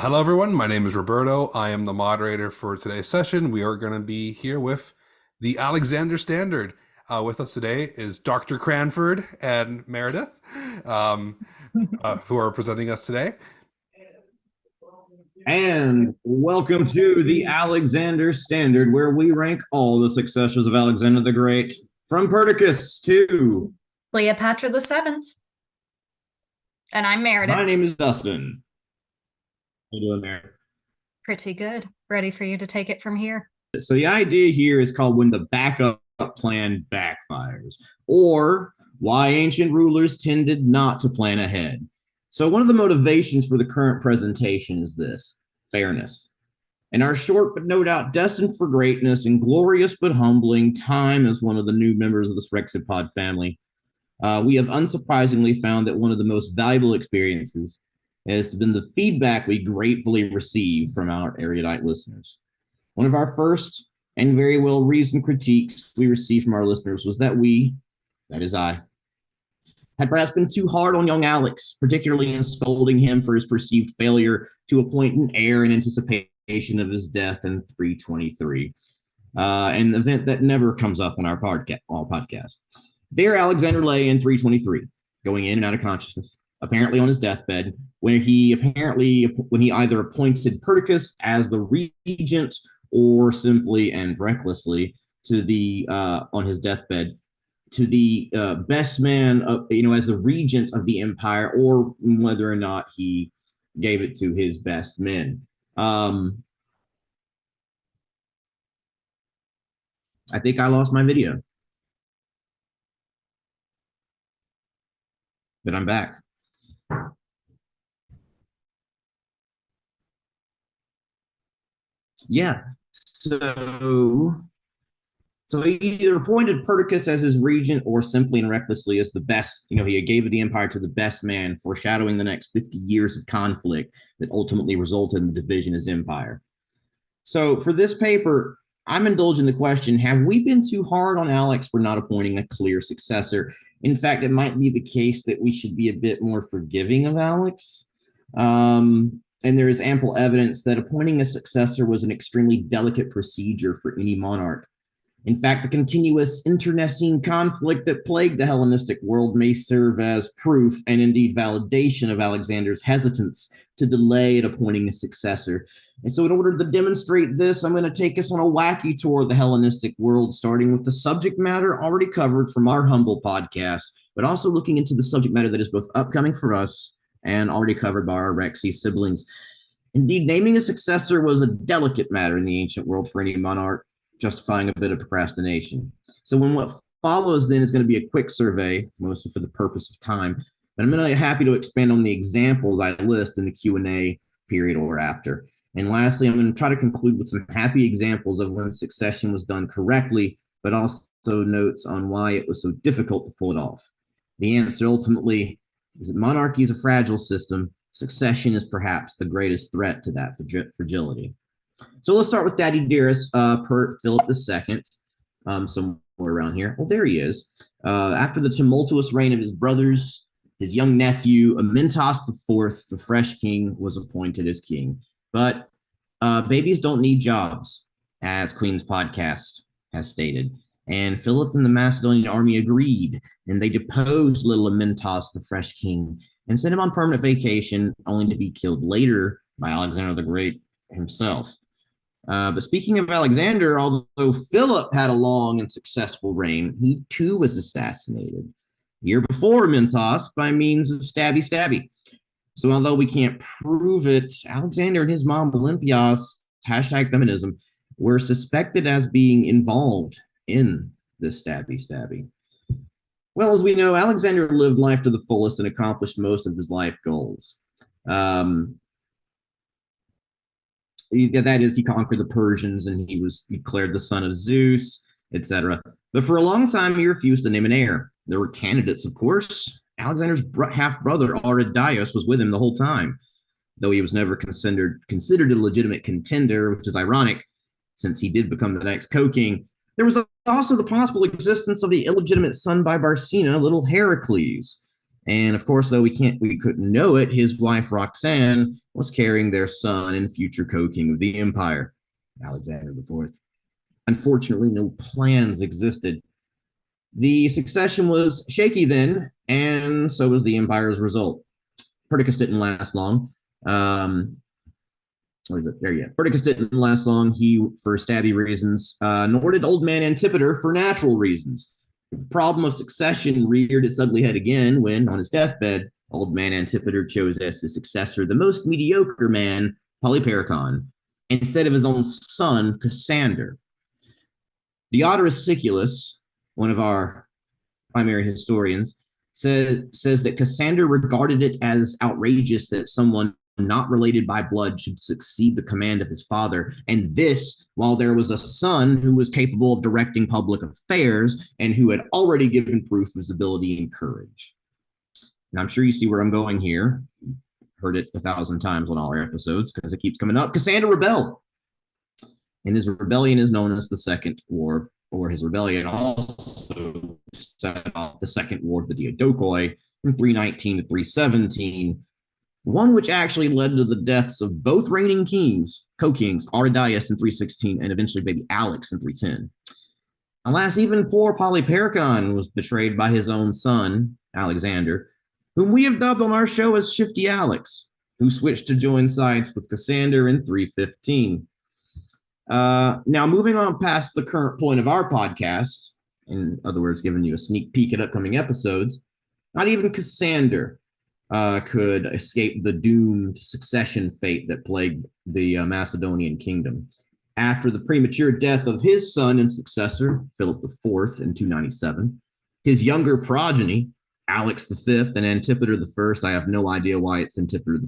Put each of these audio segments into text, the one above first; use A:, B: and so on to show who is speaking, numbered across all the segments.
A: Hello, everyone. My name is Roberto. I am the moderator for today's session. We are going to be here with the Alexander Standard. With us today is Dr. Cranford and Meredith, um, who are presenting us today.
B: And welcome to the Alexander Standard, where we rank all the successors of Alexander the Great, from Perdiccas to
C: Cleopatra the Seventh. And I'm Meredith.
B: My name is Dustin. How you doing, Meredith?
C: Pretty good. Ready for you to take it from here.
B: So the idea here is called when the backup plan backfires, or why ancient rulers tended not to plan ahead. So one of the motivations for the current presentation is this: fairness. In our short but no doubt destined for greatness and glorious but humbling time as one of the new members of this Rexipod family, we have unsurprisingly found that one of the most valuable experiences has been the feedback we gratefully receive from our erudite listeners. One of our first and very well-reasoned critiques we received from our listeners was that we, that is I, had perhaps been too hard on young Alex, particularly in scolding him for his perceived failure to appoint an heir in anticipation of his death in 323, an event that never comes up on our podcast. There, Alexander lay in 323, going in and out of consciousness, apparently on his deathbed, when he either appointed Perdiccas as the regent or simply and recklessly to the on his deathbed to the best man of, as the regent of the empire, or whether or not he gave it to his best men. I think I lost my video, but I'm back. Yeah, so he either appointed Perdiccas as his regent or simply and recklessly as the best, he gave the empire to the best man, foreshadowing the next 50 years of conflict that ultimately resulted in the division of his empire. So for this paper, I'm indulging the question, have we been too hard on Alex for not appointing a clear successor? In fact, it might be the case that we should be a bit more forgiving of Alex. And there is ample evidence that appointing a successor was an extremely delicate procedure for any monarch. In fact, the continuous internecine conflict that plagued the Hellenistic world may serve as proof and indeed validation of Alexander's hesitance to delay in appointing a successor. And so in order to demonstrate this, I'm going to take us on a wacky tour of the Hellenistic world, starting with the subject matter already covered from our humble podcast, but also looking into the subject matter that is both upcoming for us and already covered by our Rexy siblings. Indeed, naming a successor was a delicate matter in the ancient world for any monarch, justifying a bit of procrastination. So what follows then is going to be a quick survey, mostly for the purpose of time, but I'm going to be happy to expand on the examples I list in the Q&A period or after. And lastly, I'm going to try to conclude with some happy examples of when succession was done correctly, but also notes on why it was so difficult to pull it off. The answer ultimately is that monarchy is a fragile system. Succession is perhaps the greatest threat to that fragility. So let's start with Daddy Dearest, Philip II, somewhere around here. Well, there he is. After the tumultuous reign of his brothers, his young nephew, Amyntas IV, the fresh king, was appointed as king. But babies don't need jobs, as Queen's podcast has stated. And Philip and the Macedonian army agreed, and they deposed little Amyntas, the fresh king, and sent him on permanent vacation, only to be killed later by Alexander the Great himself. But speaking of Alexander, although Philip had a long and successful reign, he too was assassinated a year before Amyntas by means of stabby. So although we can't prove it, Alexander and his mom Olympias, #feminism, were suspected as being involved in this stabby. Well, as we know, Alexander lived life to the fullest and accomplished most of his life goals. That is, he conquered the Persians and he was declared the son of Zeus, etc. But for a long time, he refused to name an heir. There were candidates, of course. Alexander's half-brother, Aridaeus, was with him the whole time, though he was never considered a legitimate contender, which is ironic, since he did become the next co-king. There was also the possible existence of the illegitimate son by Barcina, little Heracles. And of course, though we couldn't know it, his wife Roxanne was carrying their son and future co-king of the empire, Alexander IV. Unfortunately, no plans existed. The succession was shaky then, and so was the empire's result. Perdiccas didn't last long. Perdiccas didn't last long. He, for stabby reasons, nor did old man Antipater for natural reasons. The problem of succession reared its ugly head again when, on his deathbed, old man Antipater chose as his successor the most mediocre man, Polyperchon, instead of his own son, Cassander. Diodorus Siculus, one of our primary historians, says that Cassander regarded it as outrageous that someone not related by blood should succeed the command of his father, and this while there was a son who was capable of directing public affairs and who had already given proof of his ability and courage. And I'm sure you see where I'm going here. Heard it 1,000 times on all our episodes because it keeps coming up. Cassander rebelled, and his rebellion is known as the Second War, or his rebellion also set off the Second War of the Diadochoi from 319 to 317, one which actually led to the deaths of both reigning kings, co-kings, Aridaeus in 316 and eventually baby Alex in 310. Alas, even poor Polyperchon was betrayed by his own son, Alexander, whom we have dubbed on our show as Shifty Alex, who switched to join sides with Cassander in 315. Now, moving on past the current point of our podcast, in other words, giving you a sneak peek at upcoming episodes, not even Cassander could escape the doomed succession fate that plagued the Macedonian kingdom. After the premature death of his son and successor, Philip IV, in 297, his younger progeny, Alex V and Antipater I, I have no idea why it's Antipater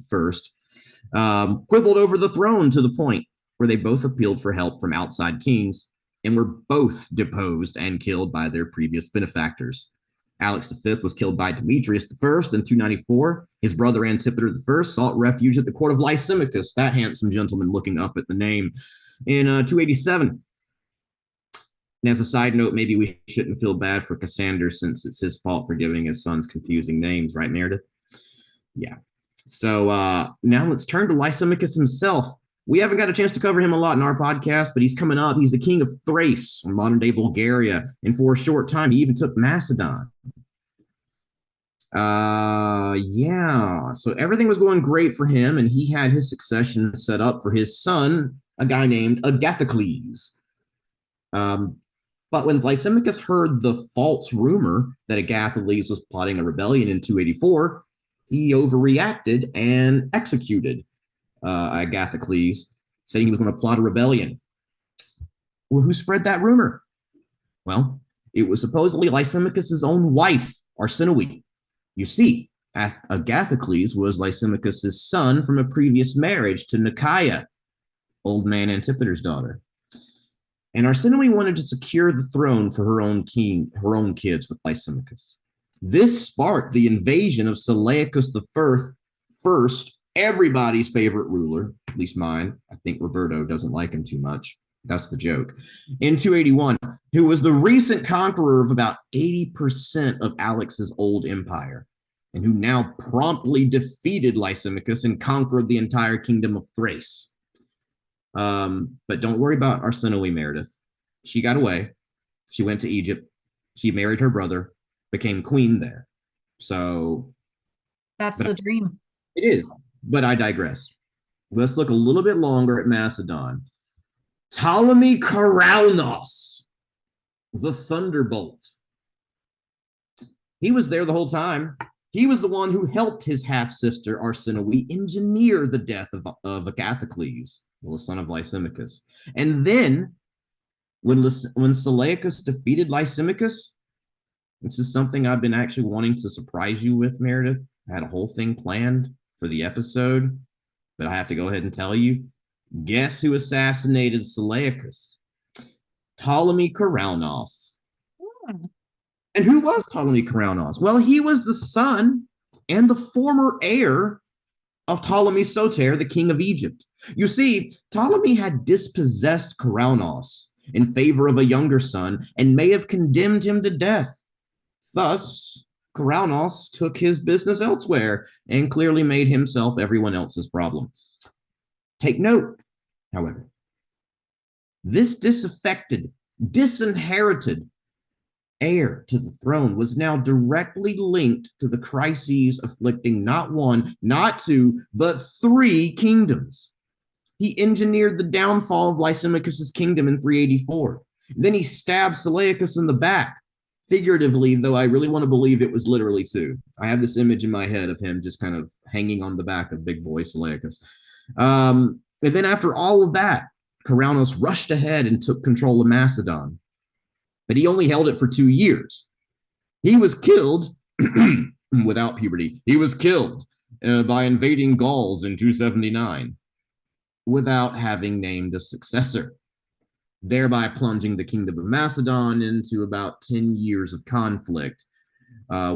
B: I, quibbled over the throne to the point where they both appealed for help from outside kings and were both deposed and killed by their previous benefactors. Alex V was killed by Demetrius I in 294. His brother Antipater I sought refuge at the court of Lysimachus, that handsome gentleman looking up at the name, in 287. And as a side note, maybe we shouldn't feel bad for Cassander since it's his fault for giving his sons confusing names, right, Meredith? Yeah. So now let's turn to Lysimachus himself. We haven't got a chance to cover him a lot in our podcast, but he's coming up. He's the king of Thrace, or modern-day Bulgaria, and for a short time, he even took Macedon. So everything was going great for him, and he had his succession set up for his son, a guy named Agathocles. But when Lysimachus heard the false rumor that Agathocles was plotting a rebellion in 284, he overreacted and executed Agathocles, saying he was going to plot a rebellion. Well, who spread that rumor? Well, it was supposedly Lysimachus' own wife, Arsinoe. You see, Agathocles was Lysimachus' son from a previous marriage to Nicaea, old man Antipater's daughter. And Arsinoe wanted to secure the throne for her own kids with Lysimachus. This sparked the invasion of Seleucus I, everybody's favorite ruler, at least mine. I think Roberto doesn't like him too much. That's the joke. In 281, who was the recent conqueror of about 80% of Alex's old empire, and who now promptly defeated Lysimachus and conquered the entire kingdom of Thrace. But don't worry about Arsinoe, Meredith. She got away. She went to Egypt. She married her brother, became queen there. So
C: That's the dream.
B: It is. But I digress. Let's look a little bit longer at Macedon. Ptolemy Karaunos, the Thunderbolt. He was there the whole time. He was the one who helped his half-sister Arsinoe engineer the death of Agathocles, the son of Lysimachus. And then, when Seleucus defeated Lysimachus, this is something I've been actually wanting to surprise you with, Meredith. I had a whole thing planned for the episode, but I have to go ahead and tell you. Guess who assassinated Seleucus? Ptolemy Karaunos. And who was Ptolemy Karaunos? Well, he was the son and the former heir of Ptolemy Soter, the king of Egypt. You see, Ptolemy had dispossessed Karaunos in favor of a younger son and may have condemned him to death. Thus, Kourounos took his business elsewhere and clearly made himself everyone else's problem. Take note, however, this disaffected, disinherited heir to the throne was now directly linked to the crises afflicting not one, not two, but three kingdoms. He engineered the downfall of Lysimachus's kingdom in 384. Then he stabbed Seleucus in the back, figuratively, though I really want to believe it was literally two. I have this image in my head of him just kind of hanging on the back of big boy Seleucus. And then after all of that, Kourounos rushed ahead and took control of Macedon. But he only held it for 2 years. He was killed without puberty. He was killed by invading Gauls in 279 without having named a successor, thereby plunging the kingdom of Macedon into about 10 years of conflict. Where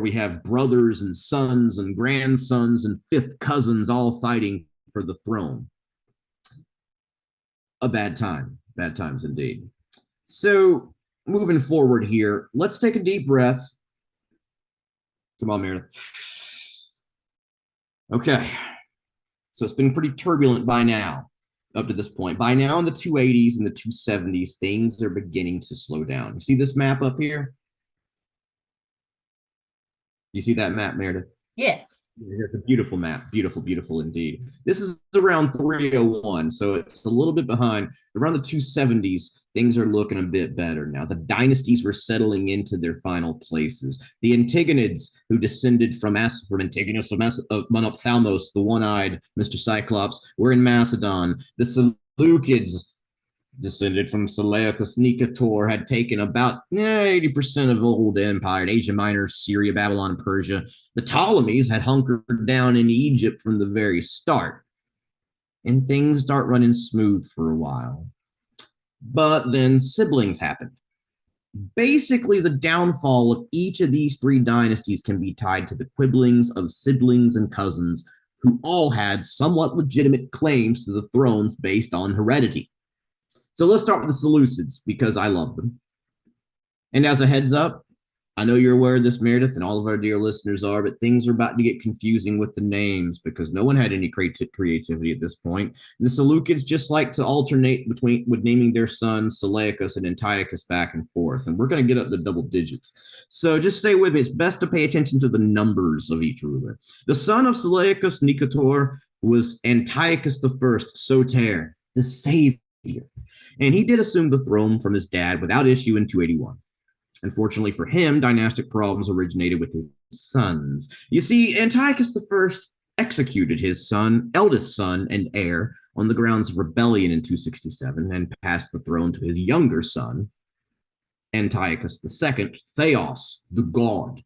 B: we have brothers and sons and grandsons and fifth cousins all fighting for the throne. A bad times indeed. So moving forward here, let's take a deep breath. Come on, Meredith. Okay. So it's been pretty turbulent by now, up to this point. By now in the 280s and the 270s, things are beginning to slow down. You see this map up here? You see that map, Meredith?
C: Yes.
B: It's a beautiful map. Beautiful, beautiful indeed. This is around 301, so it's a little bit behind. Around the 270s, things are looking a bit better now. The dynasties were settling into their final places. The Antigonids, who descended from Antigonus of Monophthalmos, the one-eyed Mr. Cyclops, were in Macedon. The Seleucids, descended from Seleucus Nicator, had taken about 80% of the old empire, Asia Minor, Syria, Babylon, and Persia. The Ptolemies had hunkered down in Egypt from the very start. And things start running smooth for a while. But then siblings happened. Basically, the downfall of each of these three dynasties can be tied to the quibblings of siblings and cousins who all had somewhat legitimate claims to the thrones based on heredity. So let's start with the Seleucids, because I love them. And as a heads up, I know you're aware of this, Meredith, and all of our dear listeners are, but things are about to get confusing with the names because no one had any creativity at this point. The Seleucids just like to alternate with naming their sons Seleucus and Antiochus back and forth, and we're going to get up to double digits. So just stay with me. It's best to pay attention to the numbers of each ruler. The son of Seleucus Nicator was Antiochus I, Soter, the savior. And he did assume the throne from his dad without issue in 281. Unfortunately for him, dynastic problems originated with his sons. You see, Antiochus I executed his eldest son and heir on the grounds of rebellion in 267 and passed the throne to his younger son, Antiochus II, Theos, the god,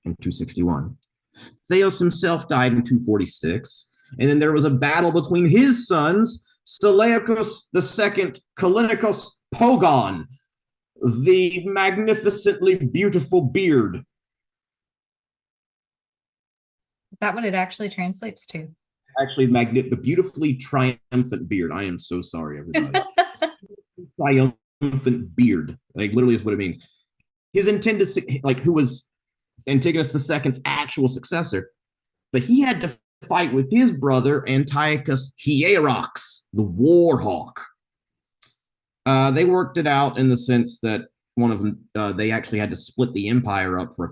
B: in 261. Theos himself died in 246, and then there was a battle between his sons, Seleucus II, Callinicus Pogon, the magnificently beautiful beard.
C: Is that what it actually translates to?
B: Actually, the beautifully triumphant beard. I am so sorry, everybody. Triumphant beard. Like, literally is what it means. His intended, who was Antigonus II's actual successor, but he had to fight with his brother, Antiochus Hierox, the war hawk. They worked it out in the sense that one of them, they actually had to split the empire up for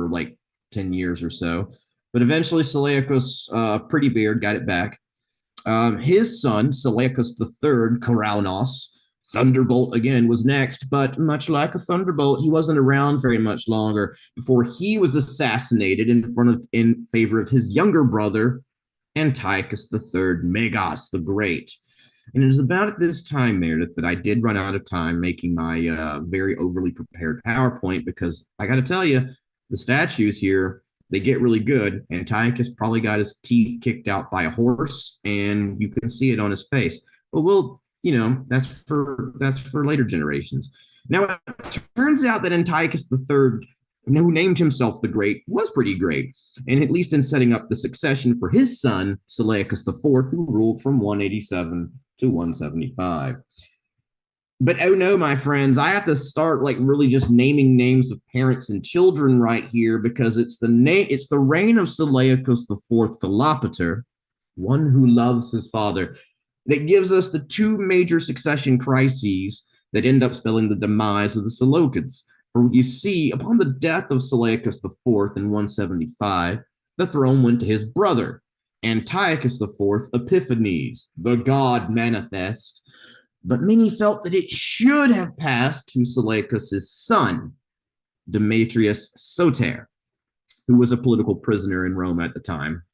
B: like 10 years or so. But eventually Seleucus, Pretty Beard, got it back. His son, Seleucus III, Kourounos, Thunderbolt again, was next, but much like a thunderbolt, he wasn't around very much longer before he was assassinated in favor of his younger brother, Antiochus III, Megas the Great. And it was about at this time, Meredith, that I did run out of time making my very overly prepared PowerPoint, because I got to tell you, the statues here, they get really good. Antiochus probably got his teeth kicked out by a horse, and you can see it on his face. But that's for later generations. Now, it turns out that Antiochus III, who named himself the Great, was pretty great, and at least in setting up the succession for his son, Seleucus IV, who ruled from 187 to 175. But oh no, my friends, I have to start like really just naming names of parents and children right here because it's the reign of Seleucus the Fourth Philopater, one who loves his father, that gives us the two major succession crises that end up spelling the demise of the Seleucids. For you see, upon the death of Seleucus the Fourth in 175, the throne went to his brother, Antiochus the Fourth Epiphanes, the god manifest, but many felt that it should have passed to Seleucus's son, Demetrius Soter, who was a political prisoner in Rome at the time.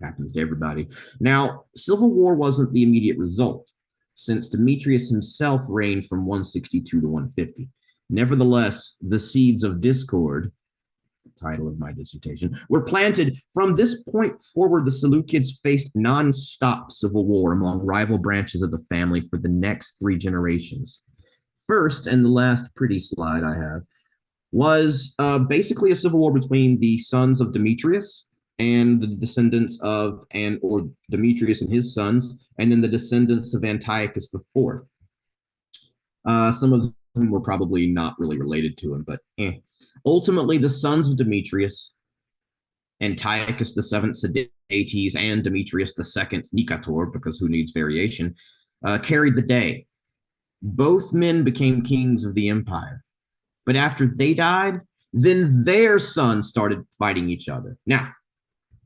B: Happens to everybody. Now, civil war wasn't the immediate result, since Demetrius himself reigned from 162 to 150. Nevertheless, the seeds of discord, title of my dissertation, were planted. From this point forward, the Seleucids faced non-stop civil war among rival branches of the family for the next 3 generations. First, and the last pretty slide I have, was basically a civil war between the sons of Demetrius and the descendants of, or Demetrius and his sons, and then the descendants of Antiochus IV. Some of them were probably not really related to him, but ultimately, the sons of Demetrius, Antiochus VII Sidetes, and Demetrius II Nicator, because who needs variation, carried the day. Both men became kings of the empire. But after they died, then their sons started fighting each other. Now,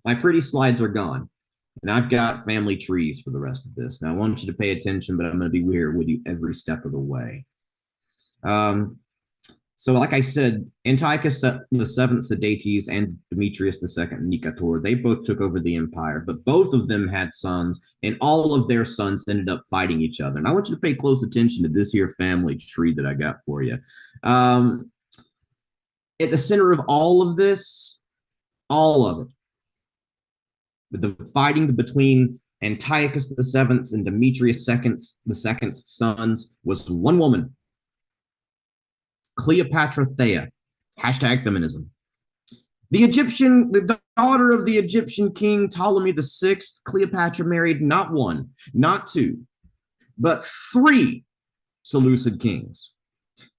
B: my pretty slides are gone, and I've got family trees for the rest of this. Now, I want you to pay attention, but I'm going to be here with you every step of the way. So, like I said, Antiochus the Seventh Sidetes and Demetrius II Nicator, they both took over the empire, but both of them had sons, and all of their sons ended up fighting each other. And I want you to pay close attention to this here family tree that I got for you. At the center of all of this, all of it, the fighting between Antiochus the Seventh and Demetrius the Second's sons was one woman, Cleopatra Thea, #feminism. The daughter of the Egyptian king Ptolemy VI, Cleopatra married not one, not two, but 3 Seleucid kings.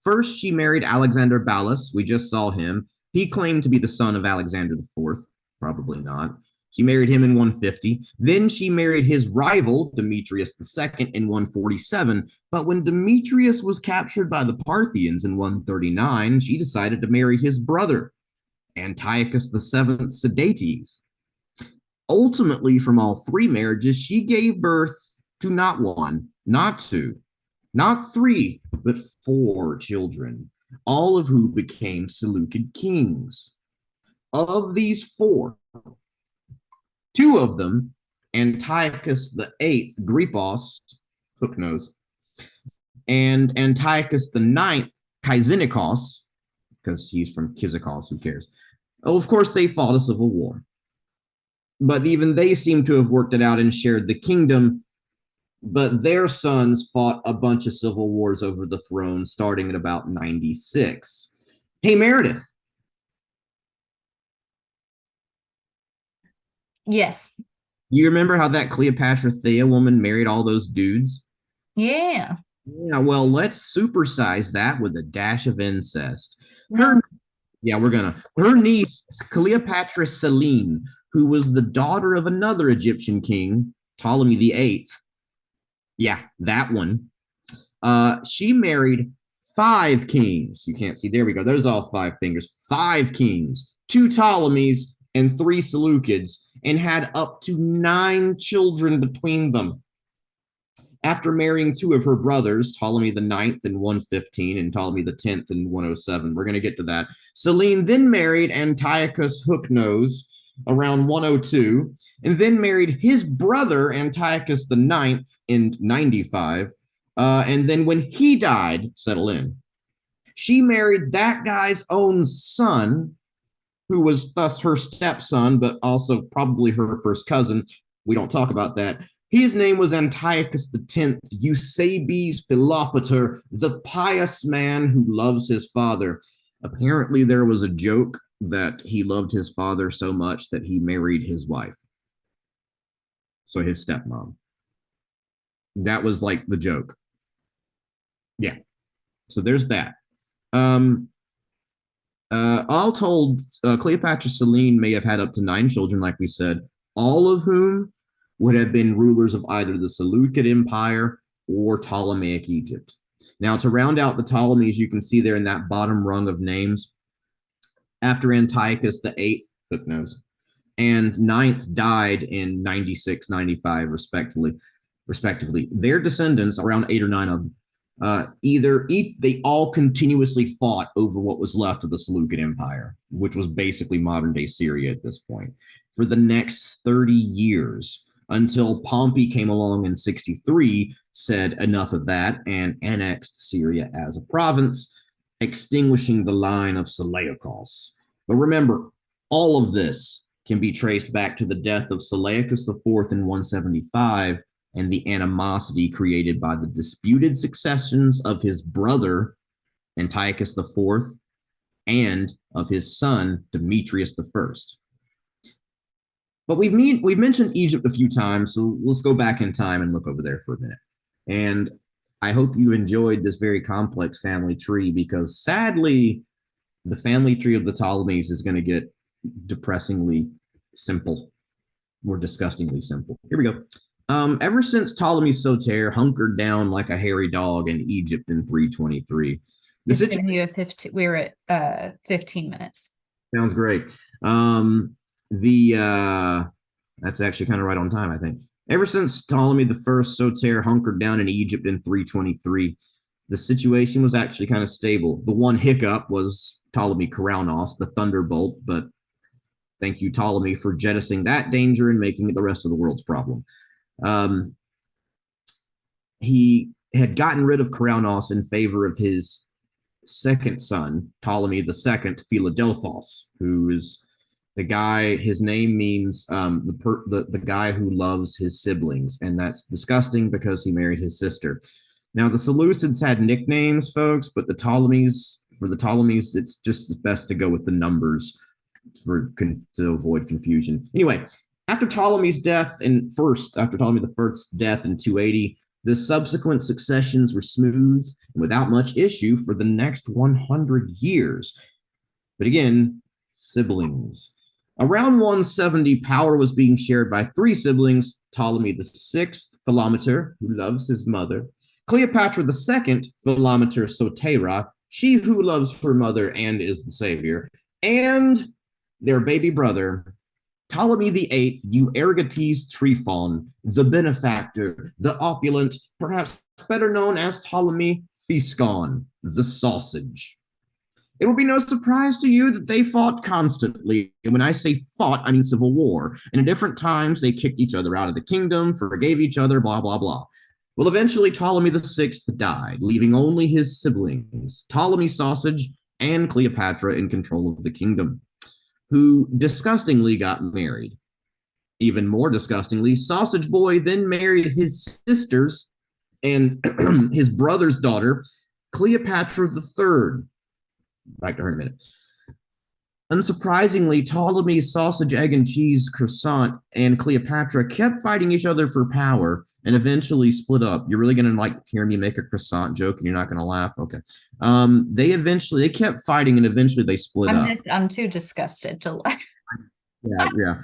B: First, she married Alexander Ballas. We just saw him. He claimed to be the son of Alexander IV. Probably not. She married him in 150. Then she married his rival, Demetrius II, in 147. But when Demetrius was captured by the Parthians in 139, she decided to marry his brother, Antiochus VII Sidetes. Ultimately, from all 3 marriages, she gave birth to not 1, not 2, not 3, but 4 children, all of who became Seleucid kings. Of these 4, 2 of them, Antiochus VIII Gripos, hook nose, and Antiochus IX Kyznikos, because he's from Kyzikos, who cares? Oh, of course, they fought a civil war. But even they seem to have worked it out and shared the kingdom. But their sons fought a bunch of civil wars over the throne starting at about 96. Hey, Meredith.
C: Yes.
B: You remember how that Cleopatra Thea woman married all those dudes?
C: Yeah.
B: Yeah, well, let's supersize that with a dash of incest.
C: No.
B: Her niece, Cleopatra Selene, who was the daughter of another Egyptian king, Ptolemy VIII. Yeah, that one. She married 5 kings. You can't see. There we go. There's all 5 fingers. 5 kings, 2 Ptolemies, and 3 Seleucids, and had up to 9 children between them. After marrying 2 of her brothers, Ptolemy IX in 115 and Ptolemy X in 107, we're going to get to that. Selene then married Antiochus Hooknose around 102, and then married his brother Antiochus IX in 95. And then when he died, settle in, she married that guy's own son, who was thus her stepson, but also probably her first cousin. We don't talk about that. His name was Antiochus X, Eusebius Philopater, the pious man who loves his father. Apparently, there was a joke that he loved his father so much that he married his wife. So his stepmom. That was like the joke. Yeah. So there's that. Um, all told, Cleopatra Selene may have had up to 9 children, like we said, all of whom would have been rulers of either the Seleucid Empire or Ptolemaic Egypt. Now, to round out the Ptolemies, you can see there in that bottom rung of names, after Antiochus the Eighth, hook nose, and ninth died in 96, 95, respectively. Their descendants, around 8 or 9 of them, they all continuously fought over what was left of the Seleucid Empire, which was basically modern day Syria at this point, for the next 30 years until Pompey came along in 63, said enough of that, and annexed Syria as a province, extinguishing the line of Seleucus. But remember, all of this can be traced back to the death of Seleucus IV in 175 and the animosity created by the disputed successions of his brother, Antiochus IV, and of his son, Demetrius I. But we've mentioned Egypt a few times, so let's go back in time and look over there for a minute. And I hope you enjoyed this very complex family tree, because sadly, the family tree of the Ptolemies is going to get depressingly simple, or disgustingly simple. Here we go. Ever since Ptolemy Soter hunkered down like a hairy dog in Egypt in 323,
C: we're at 15 minutes.
B: Sounds great. That's actually kind of right on time, I think. Ever since Ptolemy I Soter hunkered down in Egypt in 323, the situation was actually kind of stable. The one hiccup was Ptolemy Karanos, the thunderbolt, but thank you, Ptolemy, for jettisoning that danger and making it the rest of the world's problem. He had gotten rid of Karanos in favor of his second son, Ptolemy II Philadelphos, who is the guy. His name means the guy who loves his siblings, and that's disgusting because he married his sister. Now, the Seleucids had nicknames, folks, but for the Ptolemies, it's just best to go with the numbers to avoid confusion. Anyway, after Ptolemy's death, after Ptolemy I's death in 280, the subsequent successions were smooth and without much issue for the next 100 years. But again, siblings. Around 170, power was being shared by 3 siblings: Ptolemy VI, Philometor, who loves his mother; Cleopatra II, Philometor Sotera, she who loves her mother and is the savior; and their baby brother, Ptolemy VIII, Euergetes Tryphon, the benefactor, the opulent, perhaps better known as Ptolemy Physcon, the sausage. It will be no surprise to you that they fought constantly. And when I say fought, I mean civil war. And at different times, they kicked each other out of the kingdom, forgave each other, blah, blah, blah. Well, eventually, Ptolemy VI died, leaving only his siblings, Ptolemy Sausage and Cleopatra, in control of the kingdom, who disgustingly got married. Even more disgustingly, Sausage Boy then married his sister's and his brother's daughter, Cleopatra III. Back to her in a minute. Unsurprisingly, Ptolemy's sausage, egg, and cheese croissant and Cleopatra kept fighting each other for power and eventually split up. You're really going to hear me make a croissant joke and you're not going to laugh? Okay. They kept fighting and eventually they split up.
C: I'm too disgusted to laugh.
B: Yeah.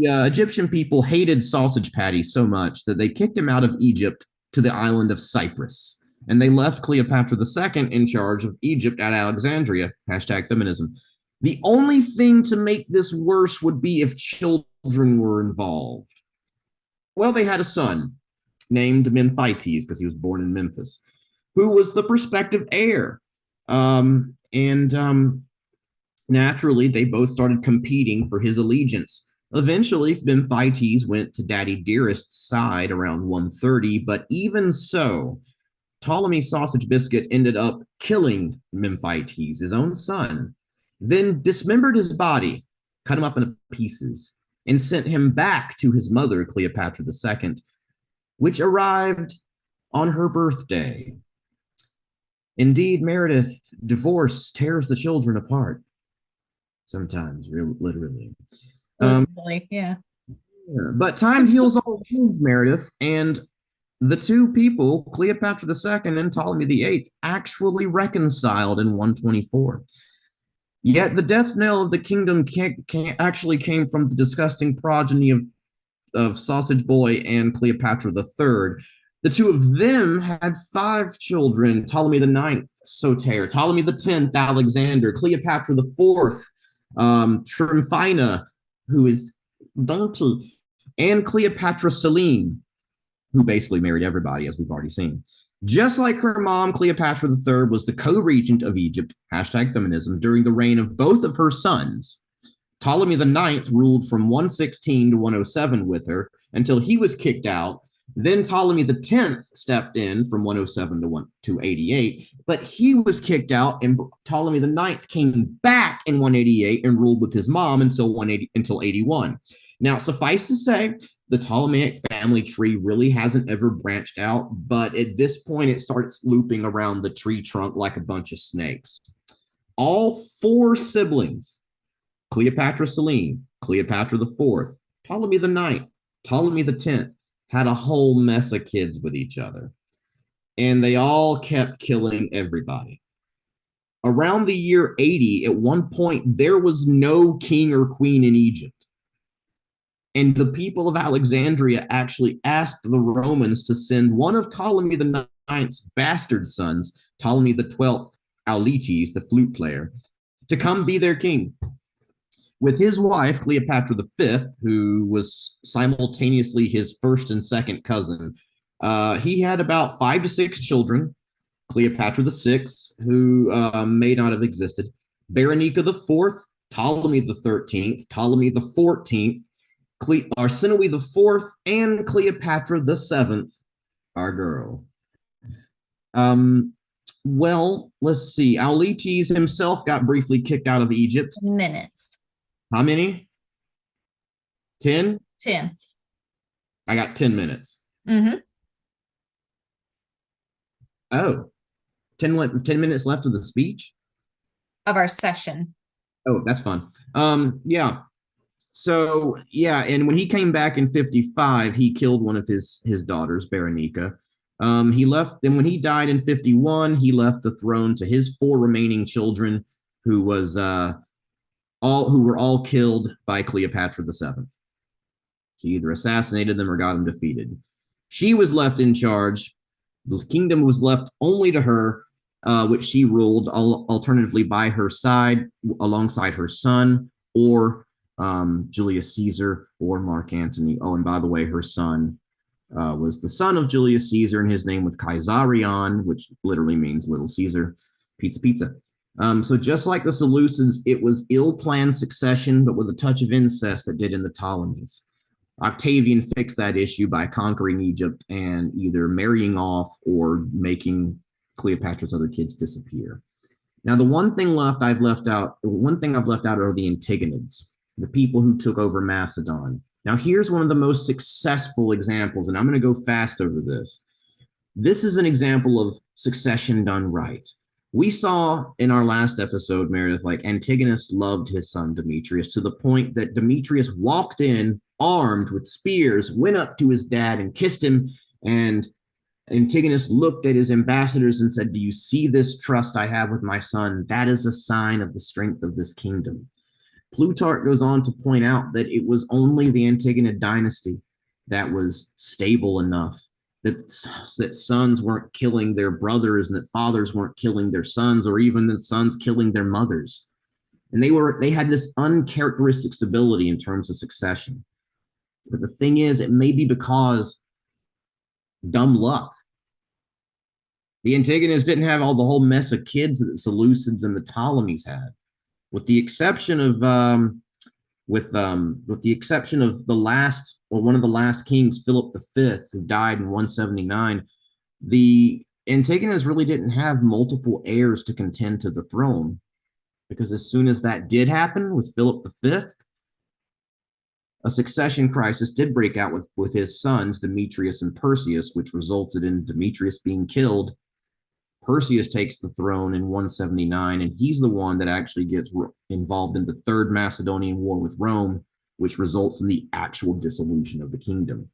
B: The Egyptian people hated sausage patty so much that they kicked him out of Egypt to the island of Cyprus. And they left Cleopatra II in charge of Egypt at Alexandria. #feminism. The only thing to make this worse would be if children were involved. Well, they had a son named Memphites, because he was born in Memphis, who was the prospective heir. Naturally, they both started competing for his allegiance. Eventually, Memphites went to Daddy Dearest's side around 130, but even so, Ptolemy Sausage Biscuit ended up killing Memphites, his own son, then dismembered his body, cut him up into pieces, and sent him back to his mother, Cleopatra II, which arrived on her birthday. Indeed, Meredith, divorce tears the children apart. Sometimes, literally.
C: Literally, yeah.
B: But time heals all wounds, Meredith, and The two people, Cleopatra II and Ptolemy VIII, actually reconciled in 124. Yet the death knell of the kingdom actually came from the disgusting progeny of Sausage Boy and Cleopatra III. The two of them had 5 children: Ptolemy IX, Soter; Ptolemy X, Alexander; Cleopatra IV, Tryphina, who is dainty, and Cleopatra Selene, who basically married everybody, as we've already seen. Just like her mom, Cleopatra III was the co-regent of Egypt, #feminism, during the reign of both of her sons. Ptolemy IX ruled from 116 to 107 with her until he was kicked out. Then Ptolemy X stepped in from 107 to 88, but he was kicked out, and Ptolemy IX came back in 188 and ruled with his mom until 81. Now, suffice to say, the Ptolemaic family tree really hasn't ever branched out, but at this point, it starts looping around the tree trunk like a bunch of snakes. All 4 siblings, Cleopatra Selene, Cleopatra IV, Ptolemy IX, Ptolemy X, had a whole mess of kids with each other. And they all kept killing everybody. Around the year 80, at one point, there was no king or queen in Egypt. And the people of Alexandria actually asked the Romans to send one of Ptolemy IX's bastard sons, Ptolemy XII, Auletes, the flute player, to come be their king. With his wife, Cleopatra V, who was simultaneously his first and second cousin, he had about 5 to 6 children. Cleopatra VI, who may not have existed, Berenica IV, Ptolemy XIII, Ptolemy XIV, Arsinoe IV, and Cleopatra VII, our girl. Well, let's see. Auletes himself got briefly kicked out of Egypt.
C: Minutes.
B: How many? 10?
C: 10.
B: I got 10 minutes.
C: Mm-hmm.
B: Oh, 10 minutes left of the speech?
C: Of our session.
B: Oh, that's fun. Yeah. So, yeah, and when he came back in 55, he killed one of his daughters, Berenica. He left, and when he died in 51, he left the throne to his 4 remaining children, who were all killed by Cleopatra VII. She either assassinated them or got them defeated. She was left in charge. The kingdom was left only to her, which she ruled alternatively by her side, alongside her son, or Julius Caesar, or Mark Antony. Oh, and by the way, her son was the son of Julius Caesar, and his name was Caesarion, which literally means Little Caesar. Pizza, pizza. So just like the Seleucids, it was ill-planned succession, but with a touch of incest that did in the Ptolemies. Octavian fixed that issue by conquering Egypt and either marrying off or making Cleopatra's other kids disappear. Now, the one thing I've left out are the Antigonids, the people who took over Macedon. Now, here's one of the most successful examples, and I'm going to go fast over this. This is an example of succession done right. We saw in our last episode, Meredith, like Antigonus loved his son Demetrius to the point that Demetrius walked in armed with spears, went up to his dad and kissed him, and Antigonus looked at his ambassadors and said, "Do you see this trust I have with my son? That is a sign of the strength of this kingdom." Plutarch goes on to point out that it was only the Antigonid dynasty that was stable enough, that sons weren't killing their brothers and that fathers weren't killing their sons, or even the sons killing their mothers. And they had this uncharacteristic stability in terms of succession. But the thing is, it may be because dumb luck. The Antagonists didn't have the whole mess of kids that the Seleucids and the Ptolemies had, with the exception of one of the last kings, Philip V, who died in 179. The Antagonists really didn't have multiple heirs to contend to the throne, because as soon as that did happen with Philip V, a succession crisis did break out with his sons, Demetrius and Perseus, which resulted in Demetrius being killed. Perseus takes the throne in 179, and he's the one that actually gets involved in the Third Macedonian War with Rome, which results in the actual dissolution of the kingdom.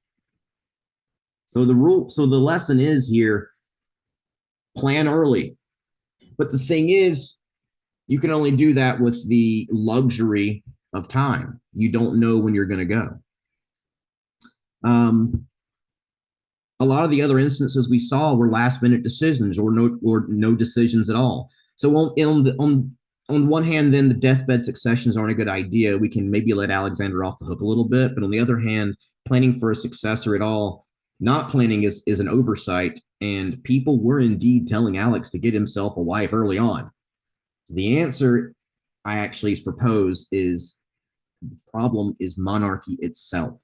B: So the lesson is here: plan early. But the thing is, you can only do that with the luxury of time. You don't know when you're going to go. A lot of the other instances we saw were last minute decisions or no decisions at all. So on one hand, then the deathbed successions aren't a good idea. We can maybe let Alexander off the hook a little bit, but on the other hand, planning for a successor at all, not planning is an oversight. And people were indeed telling Alex to get himself a wife early on. The answer I actually propose is the problem is monarchy itself.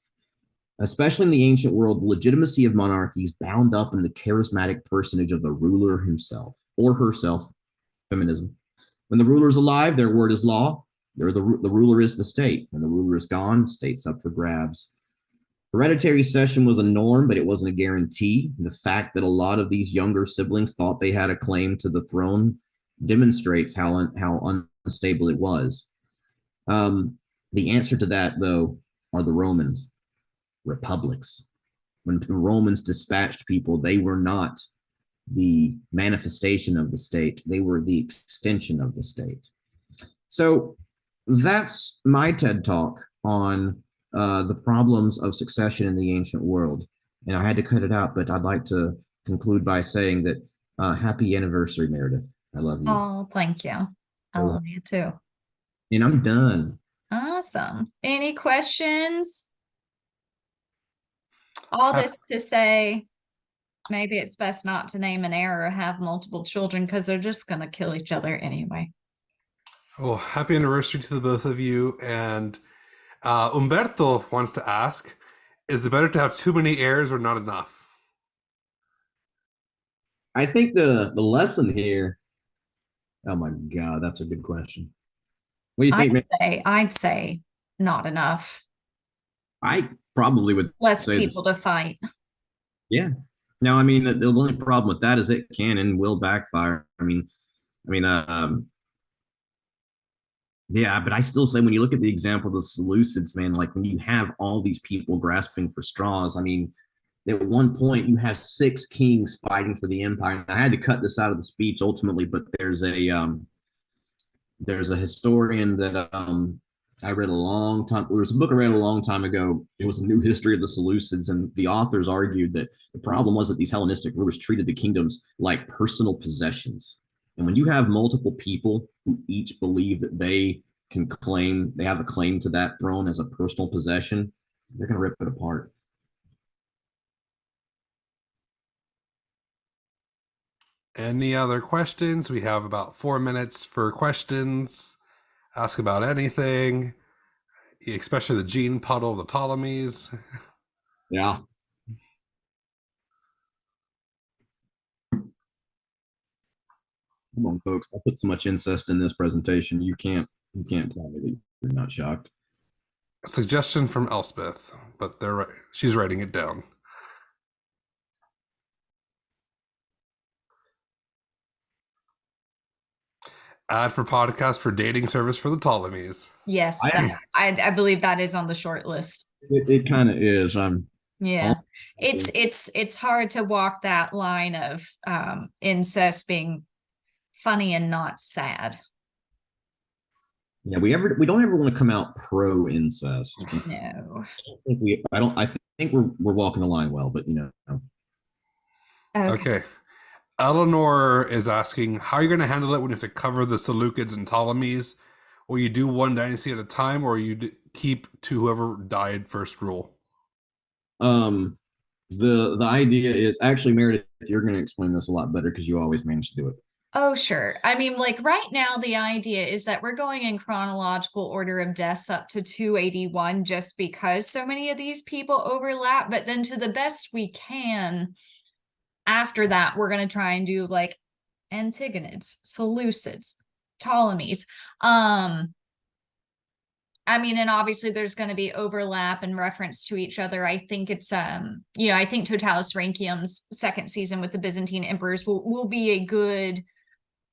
B: Especially in the ancient world, the legitimacy of monarchy is bound up in the charismatic personage of the ruler himself or herself, feminism. When the ruler is alive, their word is law. The ruler is the state. When the ruler is gone, state's up for grabs. Hereditary succession was a norm, but it wasn't a guarantee. The fact that a lot of these younger siblings thought they had a claim to the throne demonstrates how unstable it was. The answer to that, though, are the Romans. Republics. When the Romans dispatched people, they were not the manifestation of the state, they were the extension of the state. So that's my TED talk on the problems of succession in the ancient world. And I had to cut it out, but I'd like to conclude by saying that happy anniversary, Meredith. I love you.
C: Oh, thank you. I love you too.
B: And I'm done.
C: Awesome. Any questions? All this to say, maybe it's best not to name an heir or have multiple children because they're just going to kill each other anyway.
A: Well, happy anniversary to the both of you. And Umberto wants to ask, is it better to have too many heirs or not enough?
B: I think the lesson here, oh my God, that's a good question. What do you think?
C: I'd say not enough.
B: I probably would
C: less
B: say
C: people to fight.
B: Yeah. Now, I mean, the only problem with that is it can and will backfire. Yeah, but I still say when you look at the example of the Seleucids, man, like when you have all these people grasping for straws, I mean, at one point you have 6 kings fighting for the empire. I had to cut this out of the speech ultimately, but there's a historian that I read a long time. There was a book I read a long time ago. It was a new history of the Seleucids, and the authors argued that the problem was that these Hellenistic rulers treated the kingdoms like personal possessions. And when you have multiple people who each believe that they have a claim to that throne as a personal possession, they're going to rip it apart.
A: Any other questions? We have about 4 minutes for questions. Ask about anything, especially the gene puddle of the Ptolemies.
B: Yeah. Come on, folks. I put so much incest in this presentation. You can't tell me that you're not shocked.
A: A suggestion from Elspeth, but she's writing it down. Ad for podcast for dating service for the Ptolemies.
C: Yes, I believe that is on the short list.
B: It kind of is.
C: Yeah, it's hard to walk that line of incest being funny and not sad.
B: Yeah, we don't ever want to come out pro incest.
C: No.
B: I think we're walking the line well, but you know.
A: Okay. Eleanor is asking, how are you going to handle it when you have to cover the Seleucids and Ptolemies? Will you do one dynasty at a time, or you keep to whoever died first rule?
B: The idea is actually, Meredith, you're going to explain this a lot better because you always manage to do it.
C: Oh, sure. I mean, like right now, the idea is that we're going in chronological order of deaths up to 281 just because so many of these people overlap. But then to the best we can, after that, we're going to try and do like Antigonids, Seleucids, Ptolemies. I mean, and obviously there's going to be overlap and reference to each other. I think it's, I think Totalis Rankium's second season with the Byzantine emperors will be a good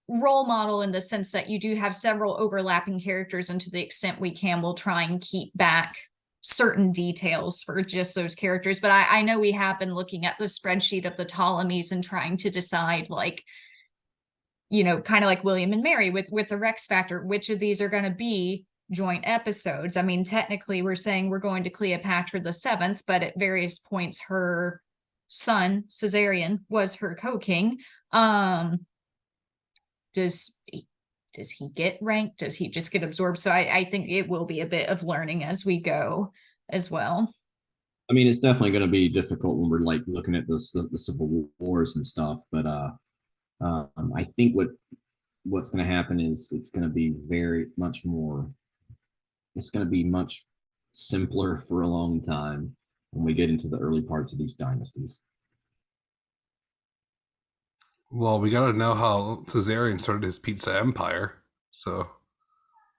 C: role model in the sense that you do have several overlapping characters, and to the extent we can, we'll try and keep back certain details for just those characters. But I know we have been looking at the spreadsheet of the Ptolemies and trying to decide, like, you know, kind of like William and Mary with the Rex Factor, which of these are going to be joint episodes. I mean, technically we're saying we're going to Cleopatra the seventh, but at various points her son Caesarion was her co-king. Does he get ranked? Does he just get absorbed? So I think it will be a bit of learning as we go as well.
B: I mean, it's definitely going to be difficult when we're like looking at the civil wars and stuff, but I think what's going to happen is it's going to be very much more. It's going to be much simpler for a long time when we get into the early parts of these dynasties.
A: Well, we got to know how Caesarion started his pizza empire. So,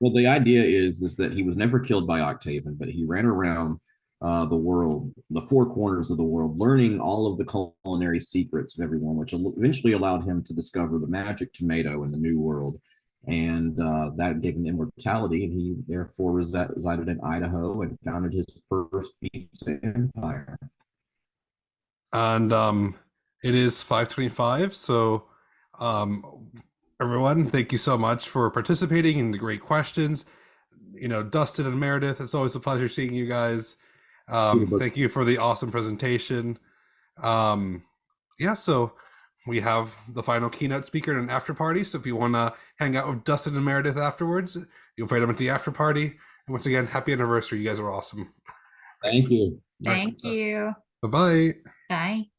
B: well, the idea is that he was never killed by Octavian, but he ran around the world, the four corners of the world, learning all of the culinary secrets of everyone, which eventually allowed him to discover the magic tomato in the New World. And that gave him immortality, and he therefore resided in Idaho and founded his first pizza empire.
A: And it is 5:25, so everyone, thank you so much for participating and the great questions. You know, Dustin and Meredith, it's always a pleasure seeing you guys. Thank you for the awesome presentation. Yeah, so we have the final keynote speaker and an after party. So if you want to hang out with Dustin and Meredith afterwards, you'll invite them at the after party. And once again, happy anniversary. You guys are awesome.
B: Thank you.
C: Thank you.
A: Bye-bye.
C: Bye.